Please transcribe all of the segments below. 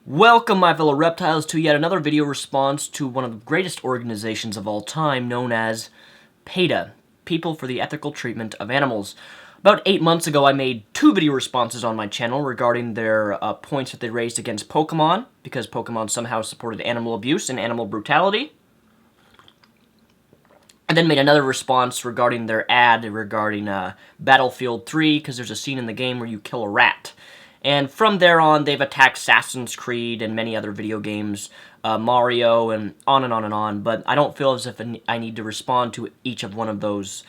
Welcome, my fellow reptiles, to yet another video response to one of the greatest organizations of all time, known as PETA, People for the Ethical Treatment of Animals. About 8 months ago, I made 2 video responses on my channel regarding their points that they raised against Pokemon, because Pokemon somehow supported animal abuse and animal brutality. And then made another response regarding their ad regarding Battlefield 3, because there's a scene in the game where you kill a rat. And from there on, they've attacked Assassin's Creed and many other video games, Mario, and on and on and on. But I don't feel as if I need to respond to each of one of those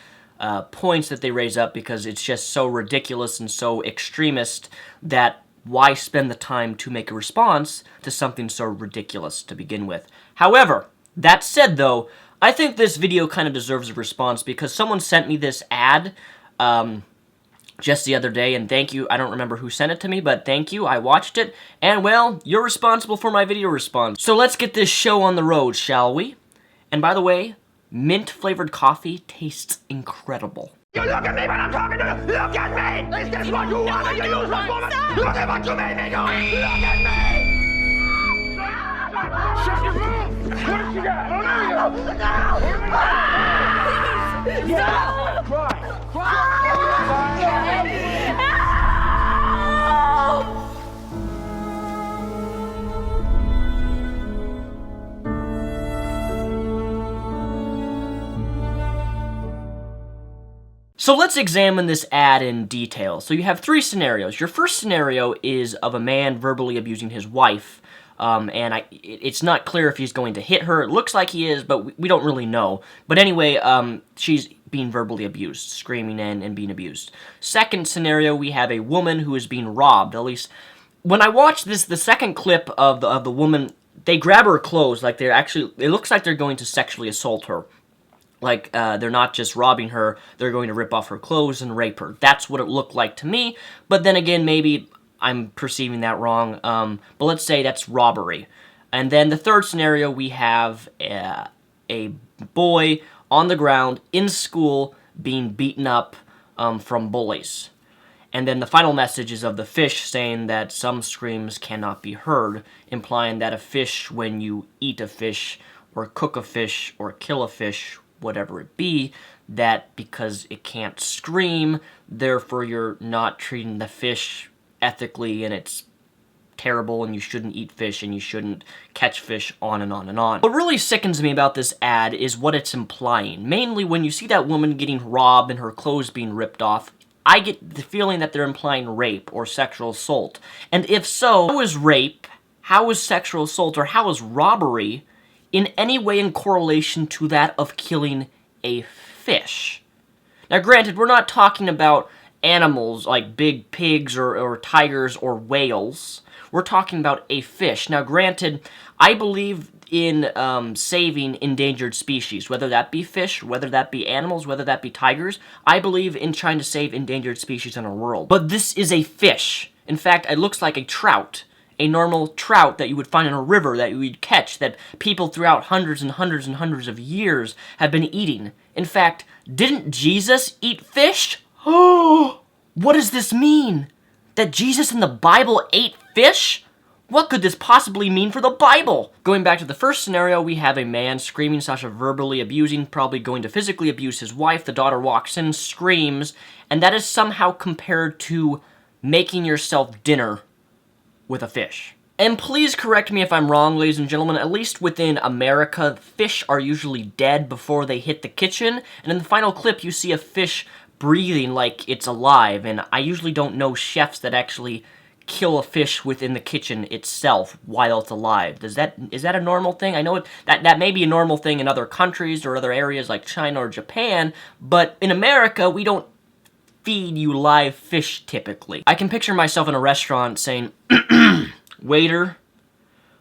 points that they raise up, because it's just so ridiculous and so extremist that why spend the time to make a response to something so ridiculous to begin with. However, that said though, I think this video kind of deserves a response because someone sent me this ad just the other day, and thank you. I don't remember who sent it to me, but thank you. I watched it, and well, you're responsible for my video response. So let's get this show on the road, shall we? And by the way, mint-flavored coffee tastes incredible. You look at me when I'm talking to you! Look at me! Is this what you want? You use this woman? Look at what you made me do! Look at me! Shut your mouth! What you got? No! Yeah! Cry! So let's examine this ad in detail. So you have 3 scenarios. Your first scenario is of a man verbally abusing his wife. It's not clear if he's going to hit her. It looks like he is, but we don't really know. But anyway, she's being verbally abused, screaming and being abused. Second scenario, we have a woman who is being robbed. At least, when I watched this, the second clip of the woman, they grab her clothes, like it looks like they're going to sexually assault her. Like, they're not just robbing her, they're going to rip off her clothes and rape her. That's what it looked like to me, but then again, maybe I'm perceiving that wrong, but let's say that's robbery. And then the third scenario, we have a boy on the ground in school being beaten up from bullies. And then the final message is of the fish saying that some screams cannot be heard, implying that a fish, when you eat a fish, or cook a fish, or kill a fish, whatever it be, that because it can't scream, therefore you're not treating the fish ethically, and it's terrible, and you shouldn't eat fish, and you shouldn't catch fish, on and on and on. What really sickens me about this ad is what it's implying. Mainly when you see that woman getting robbed and her clothes being ripped off, I get the feeling that they're implying rape or sexual assault. And if so, how is rape, how is sexual assault, or how is robbery in any way in correlation to that of killing a fish? Now granted, we're not talking about animals like big pigs or tigers or whales. We're talking about a fish. Now granted, I believe in saving endangered species, whether that be fish, whether that be animals, whether that be tigers. I believe in trying to save endangered species in our world. But this is a fish. In fact, it looks like a trout. A normal trout that you would find in a river that you would catch, that people throughout hundreds and hundreds and hundreds of years have been eating. In fact, didn't Jesus eat fish? Oh, what does this mean? That Jesus in the Bible ate fish? What could this possibly mean for the Bible? Going back to the first scenario, we have a man screaming, verbally abusing, probably going to physically abuse his wife. The daughter walks in, screams, and that is somehow compared to making yourself dinner with a fish. And please correct me if I'm wrong, ladies and gentlemen, at least within America, fish are usually dead before they hit the kitchen, and in the final clip you see a fish breathing like it's alive, and I usually don't know chefs that actually kill a fish within the kitchen itself while it's alive. Is that a normal thing? I know that may be a normal thing in other countries or other areas like China or Japan, but in America, we don't feed you live fish typically. I can picture myself in a restaurant saying, "Waiter,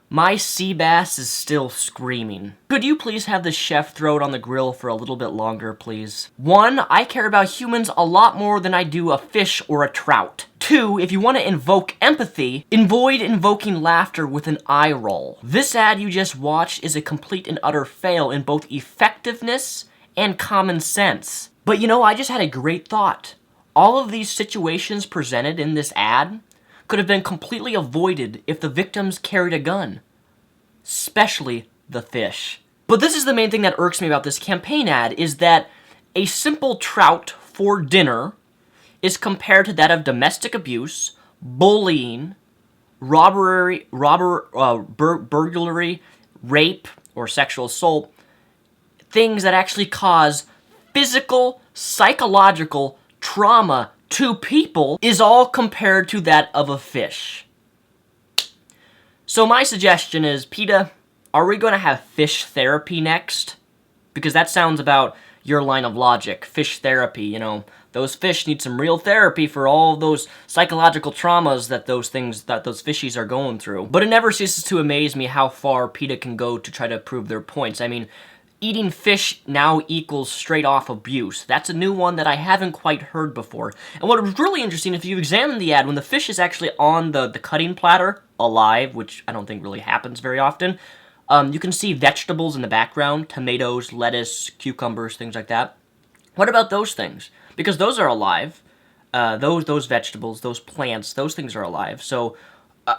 my sea bass is still screaming. Could you please have the chef throw it on the grill for a little bit longer, please? 1, I care about humans a lot more than I do a fish or a trout. 2, if you want to invoke empathy, avoid invoking laughter with an eye roll. This ad you just watched is a complete and utter fail in both effectiveness and common sense. But you know, I just had a great thought. All of these situations presented in this ad, could have been completely avoided if the victims carried a gun. Especially the fish. But this is the main thing that irks me about this campaign ad, is that a simple trout for dinner is compared to that of domestic abuse, bullying, burglary, rape, or sexual assault, things that actually cause physical, psychological trauma to people, is all compared to that of a fish. So my suggestion is, PETA, are we going to have fish therapy next? Because that sounds about your line of logic. Fish therapy, you know, those fish need some real therapy for all those psychological traumas that those fishies are going through. But it never ceases to amaze me how far PETA can go to try to prove their points. I mean, eating fish now equals straight off abuse. That's a new one that I haven't quite heard before. And what was really interesting, if you examine the ad, when the fish is actually on the cutting platter, alive, which I don't think really happens very often, you can see vegetables in the background, tomatoes, lettuce, cucumbers, things like that. What about those things? Because those are alive. Those vegetables, those plants, those things are alive. So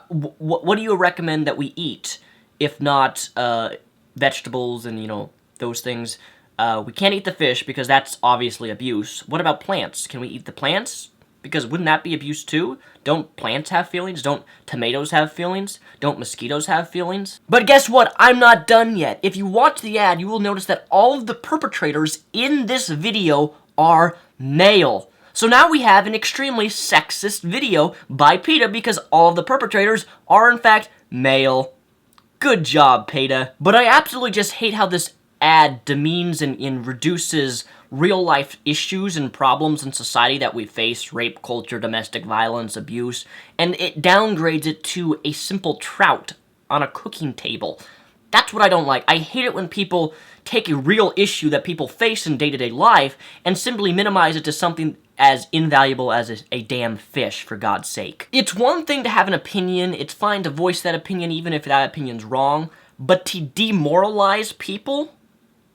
what do you recommend that we eat, if not vegetables and, you know, those things? We can't eat the fish because that's obviously abuse. What about plants? Can we eat the plants? Because wouldn't that be abuse too? Don't plants have feelings? Don't tomatoes have feelings? Don't mosquitoes have feelings? But guess what? I'm not done yet. If you watch the ad, you will notice that all of the perpetrators in this video are male. So now we have an extremely sexist video by PETA because all of the perpetrators are in fact male. Good job, PETA. But I absolutely just hate how this ad demeans and reduces real-life issues and problems in society that we face, rape culture, domestic violence, abuse, and it downgrades it to a simple trout on a cooking table. That's what I don't like. I hate it when people take a real issue that people face in day-to-day life and simply minimize it to something as invaluable as a damn fish, for God's sake. It's one thing to have an opinion, it's fine to voice that opinion even if that opinion's wrong, but to demoralize people,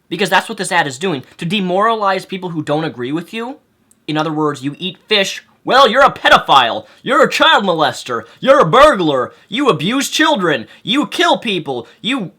because that's what this ad is doing, to demoralize people who don't agree with you. In other words, you eat fish, well, you're a pedophile, you're a child molester, you're a burglar, you abuse children, you kill people, you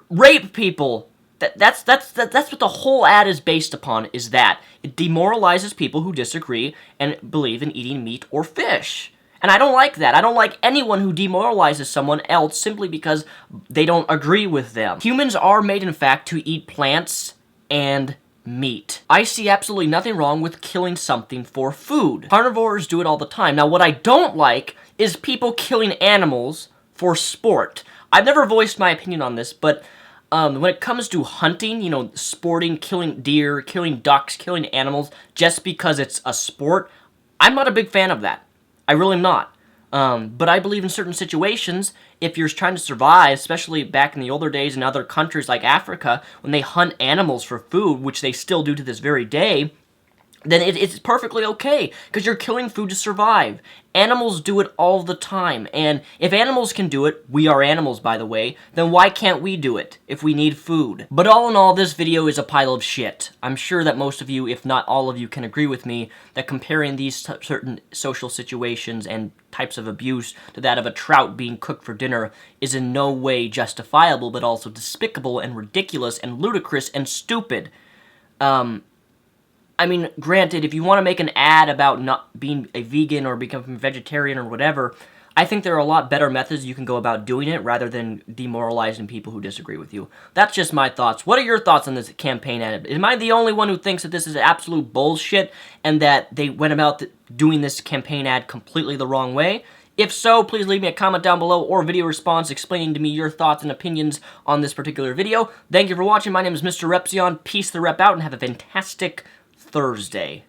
rape people. That's what the whole ad is based upon, is that. It demoralizes people who disagree and believe in eating meat or fish. And I don't like that. I don't like anyone who demoralizes someone else simply because they don't agree with them. Humans are made, in fact, to eat plants and meat. I see absolutely nothing wrong with killing something for food. Carnivores do it all the time. Now, what I don't like is people killing animals for sport. I've never voiced my opinion on this, but when it comes to hunting, you know, sporting, killing deer, killing ducks, killing animals, just because it's a sport, I'm not a big fan of that. I really am not. But I believe in certain situations, if you're trying to survive, especially back in the older days in other countries like Africa, when they hunt animals for food, which they still do to this very day, then it's perfectly okay, because you're killing food to survive. Animals do it all the time, and if animals can do it, we are animals by the way, then why can't we do it, if we need food? But all in all, this video is a pile of shit. I'm sure that most of you, if not all of you, can agree with me that comparing these certain social situations and types of abuse to that of a trout being cooked for dinner is in no way justifiable, but also despicable and ridiculous and ludicrous and stupid. I mean, granted, if you want to make an ad about not being a vegan or becoming a vegetarian or whatever, I think there are a lot better methods you can go about doing it rather than demoralizing people who disagree with you. That's just my thoughts. What are your thoughts on this campaign ad? Am I the only one who thinks that this is absolute bullshit and that they went about doing this campaign ad completely the wrong way? If so, please leave me a comment down below or a video response explaining to me your thoughts and opinions on this particular video. Thank you for watching. My name is Mr. Repzion. Peace the rep out and have a fantastic Thursday.